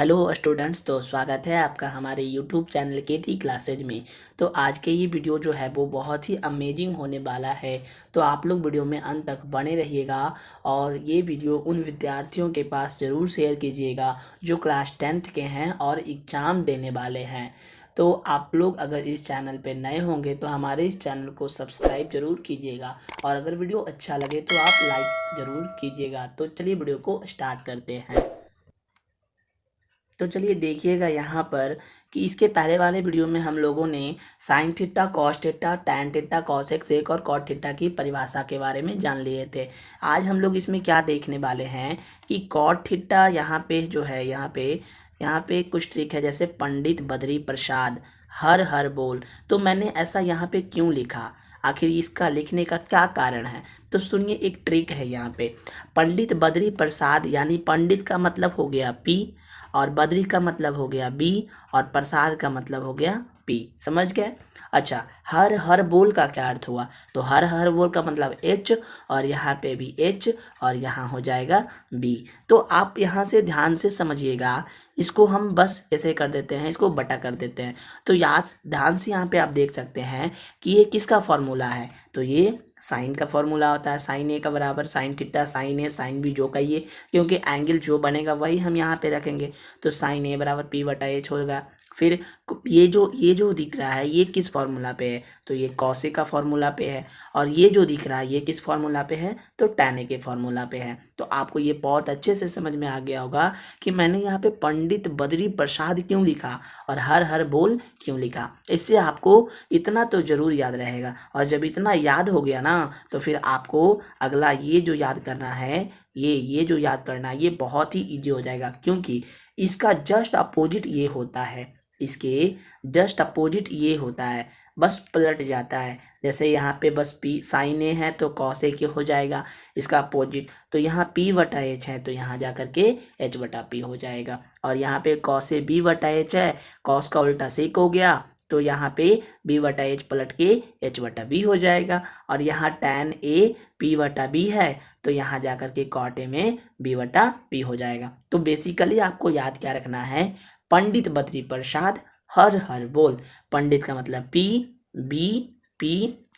Hello students, तो स्वागत है आपका हमारे यूट्यूब चैनल केटी क्लासेज में। तो आज के ये वीडियो जो है वो बहुत ही अमेजिंग होने वाला है। तो आप लोग वीडियो में अंत तक बने रहिएगा और ये वीडियो उन विद्यार्थियों के पास ज़रूर शेयर कीजिएगा जो क्लास 10th के हैं और एग्ज़ाम देने वाले हैं। तो आप लोग अगर इस चैनल पे नए होंगे तो हमारे इस चैनल को सब्सक्राइब जरूर कीजिएगा और अगर वीडियो अच्छा लगे तो आप लाइक ज़रूर कीजिएगा। तो चलिए वीडियो को स्टार्ट करते हैं। तो चलिए देखिएगा यहाँ पर कि इसके पहले वाले वीडियो में हम लोगों ने sine theta, cos theta, tan theta, cos x एक और कॉट थीटा की परिभाषा के बारे में जान लिए थे। आज हम लोग इसमें क्या देखने वाले हैं कि कॉट थीटा यहाँ पे जो है यहाँ पे कुछ ट्रिक है, जैसे पंडित बद्री प्रसाद हर हर बोल। तो मैंने ऐसा यहाँ पे क्यों लिखा, आखिर इसका लिखने का क्या कारण है, तो सुनिए। एक ट्रिक है यहाँ पे, पंडित बद्री प्रसाद यानी पंडित का मतलब हो गया पी और बद्री का मतलब हो गया बी और प्रसाद का मतलब हो गया पी। समझ गए? अच्छा, हर हर बोल का क्या अर्थ हुआ, तो हर हर बोल का मतलब एच और यहाँ पे भी एच और यहाँ हो जाएगा बी। तो आप यहाँ से ध्यान से समझिएगा, इसको हम बस ऐसे कर देते हैं, इसको बटा कर देते हैं। तो याद ध्यान से यहाँ पे आप देख सकते हैं कि ये किसका फॉर्मूला है, तो ये साइन का फॉर्मूला होता है। साइन ए का बराबर साइन थीटा साइन ए साइन बी जो कहिए, क्योंकि एंगल जो बनेगा वही हम यहाँ पे रखेंगे। तो साइन ए बराबर पी बटा एच होगा। फिर ये जो दिख रहा है ये किस फॉर्मूला पे है, तो ये कॉस ए का फॉर्मूला पे है। और ये जो दिख रहा है ये किस फॉर्मूला पे है, तो टैन ए के फॉर्मूला पे है। तो आपको ये बहुत अच्छे से समझ में आ गया होगा कि मैंने यहाँ पे पंडित बद्री प्रसाद क्यों लिखा और हर हर बोल क्यों लिखा। इससे आपको इतना तो जरूर याद रहेगा, और जब इतना याद हो गया ना तो फिर आपको अगला ये जो याद करना है, ये जो याद करना है ये बहुत ही इजी हो जाएगा, क्योंकि इसका जस्ट अपोजिट ये होता है। इसके जस्ट अपोजिट ये होता है, बस पलट जाता है। जैसे यहाँ पे बस पी साइन ए है तो कॉस ए के हो जाएगा इसका अपोजिट। तो यहाँ पी बटा एच है तो यहाँ जा करके एच बटा पी हो जाएगा। और यहाँ पे कॉस ए बी बटा एच है, कॉस का उल्टा सेक हो गया तो यहाँ पे बी बटा एच पलट के एच बटा बी हो जाएगा। और यहाँ टैन ए पी बटा बी है तो यहाँ जा करके कॉट ए में बी बटा पी हो जाएगा। तो बेसिकली आपको याद क्या रखना है, पंडित बद्री प्रसाद हर हर बोल। पंडित का मतलब P, B, P,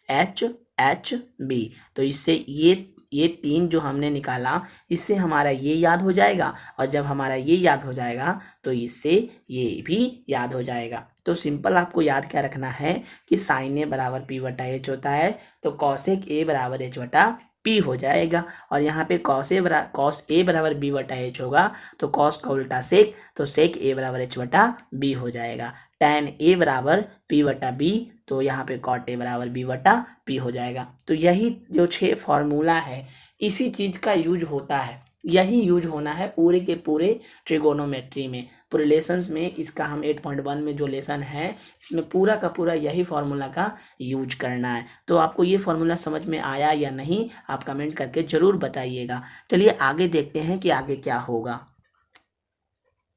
H, H, B. तो इससे ये तीन जो हमने निकाला इससे हमारा ये याद हो जाएगा, और जब हमारा ये याद हो जाएगा तो इससे ये भी याद हो जाएगा। तो सिंपल आपको याद क्या रखना है कि साइन ए बराबर पी बटा एच होता है, तो कॉसेक ए बराबर एच बटा पी हो जाएगा। और यहाँ पे कॉस ए बराबर बी बटा एच होगा तो कॉस का उल्टा सेक, तो सेक ए बराबर एच बटा बी हो जाएगा। टैन ए बराबर पी बटा बी तो यहाँ पे कॉट ए बराबर बी बटा पी हो जाएगा। तो यही जो 6 फॉर्मूला है इसी चीज का यूज होता है, यही यूज होना है पूरे के पूरे ट्रिगोनोमेट्री में, रिलेशंस में। इसका हम 8.1 में जो लेसन है इसमें पूरा का पूरा यही फॉर्मूला का यूज करना है। तो आपको ये फॉर्मूला समझ में आया या नहीं, आप कमेंट करके जरूर बताइएगा। चलिए आगे देखते हैं कि आगे क्या होगा।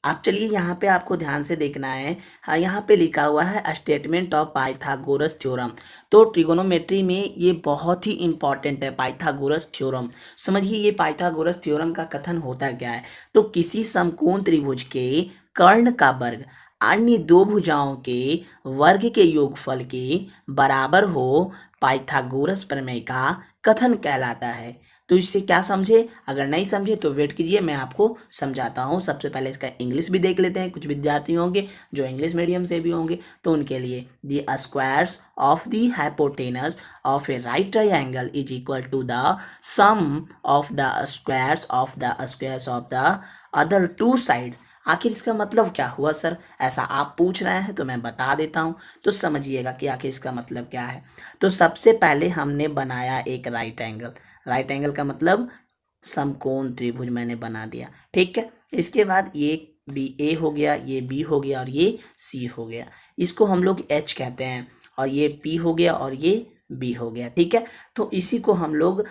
आप चलिए यहाँ पे आपको ध्यान से देखना है। हाँ, यहाँ पे लिखा हुआ है स्टेटमेंट ऑफ पाइथागोरस थ्योरम। तो ट्रिगोनोमेट्री में ये बहुत ही इंपॉर्टेंट है पाइथागोरस थ्योरम। समझिए ये पाइथागोरस थ्योरम का कथन होता क्या है, तो किसी समकोण त्रिभुज के कर्ण का वर्ग अन्य दो भुजाओं के वर्ग के योगफल के बराबर हो, पाइथागोरस प्रमेय का कथन कहलाता है। तो इससे क्या समझे, अगर नहीं समझे तो वेट कीजिए, मैं आपको समझाता हूँ। सबसे पहले इसका इंग्लिश भी देख लेते हैं। कुछ विद्यार्थी होंगे जो इंग्लिश मीडियम से भी होंगे तो उनके लिए the squares of the hypotenuse of a right triangle is equal to the sum of the squares of the other two sides. आखिर इसका मतलब क्या हुआ सर, ऐसा आप पूछ रहे हैं तो मैं बता देता हूँ। तो समझिएगा कि आखिर इसका मतलब क्या है। तो सबसे पहले हमने बनाया एक राइट एंगल। राइट एंगल का मतलब समकोण त्रिभुज मैंने बना दिया, ठीक है। इसके बाद ये बी ए हो गया, ये बी हो गया और ये सी हो गया, इसको हम लोग एच कहते हैं। और ये पी हो गया और ये बी हो गया, ठीक है। तो इसी को हम लोग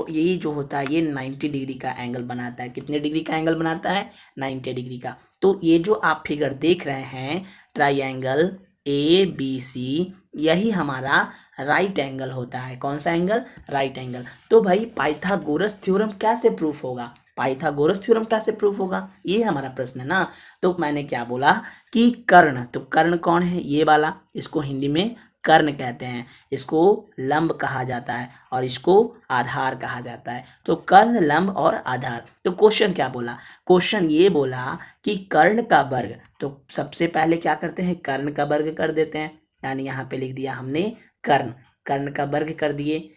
ये जो होता है ये 90 डिग्री का एंगल बनाता है। कितने डिग्री का एंगल बनाता है, 90 डिग्री का। तो ये जो आप फिगर देख रहे हैं ट्राइंगल ए बी सी, यही हमारा राइट एंगल होता है। कौन सा एंगल, राइट एंगल। तो भाई पाइथागोरस थ्योरम कैसे प्रूफ होगा, पाइथागोरस थ्योरम कैसे प्रूफ होगा, ये हमारा प्रश्न है ना। तो मैंने क्या बोला कि कर्ण, तो कर्ण कौन है, ये वाला, इसको हिंदी में कर्ण कहते हैं, इसको लंब कहा जाता है और इसको आधार कहा जाता है। तो कर्ण, लंब और आधार। तो क्वेश्चन क्या बोला, क्वेश्चन ये बोला कि कर्ण का वर्ग, तो सबसे पहले क्या करते हैं, कर्ण का वर्ग कर देते हैं, यानी यहाँ पे लिख दिया हमने कर्ण, कर्ण का वर्ग कर दिए।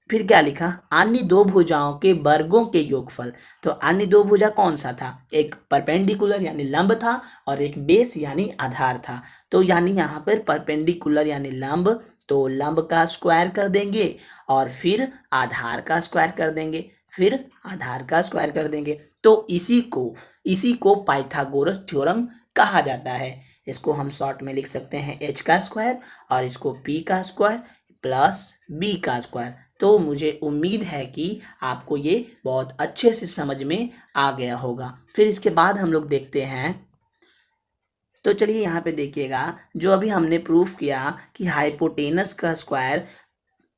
फिर क्या लिखा, अन्य दो भुजाओं के वर्गों के योगफल। तो अन्य दो भुजा कौन सा था, एक परपेंडिकुलर यानी लंब था और एक बेस यानी आधार था। तो यानी यहाँ पर परपेंडिकुलर यानी लंब, तो लंब का स्क्वायर कर देंगे और फिर आधार का स्क्वायर कर देंगे, फिर आधार का स्क्वायर कर देंगे। तो इसी को पाइथागोरस थ्योरम कहा जाता है। इसको हम शॉर्ट में लिख सकते हैं h का स्क्वायर और इसको p का स्क्वायर प्लस b का स्क्वायर। तो मुझे उम्मीद है कि आपको ये बहुत अच्छे से समझ में आ गया होगा। फिर इसके बाद हम लोग देखते हैं, तो चलिए यहाँ पे देखिएगा, जो अभी हमने प्रूफ किया कि हाइपोटेनस का square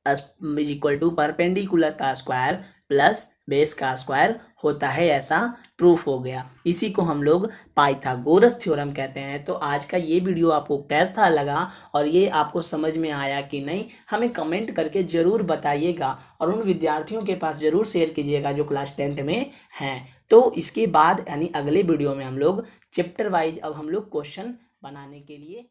is equal to perpendicular का स्क्वायर प्लस बेस का स्क्वायर होता है, ऐसा प्रूफ हो गया। इसी को हम लोग पाइथागोरस थ्योरम कहते हैं। तो आज का ये वीडियो आपको कैसा लगा और ये आपको समझ में आया कि नहीं, हमें कमेंट करके ज़रूर बताइएगा और उन विद्यार्थियों के पास ज़रूर शेयर कीजिएगा जो क्लास 10th में हैं। तो इसके बाद यानी अगले वीडियो में हम लोग चैप्टर वाइज अब हम लोग क्वेश्चन बनाने के लिए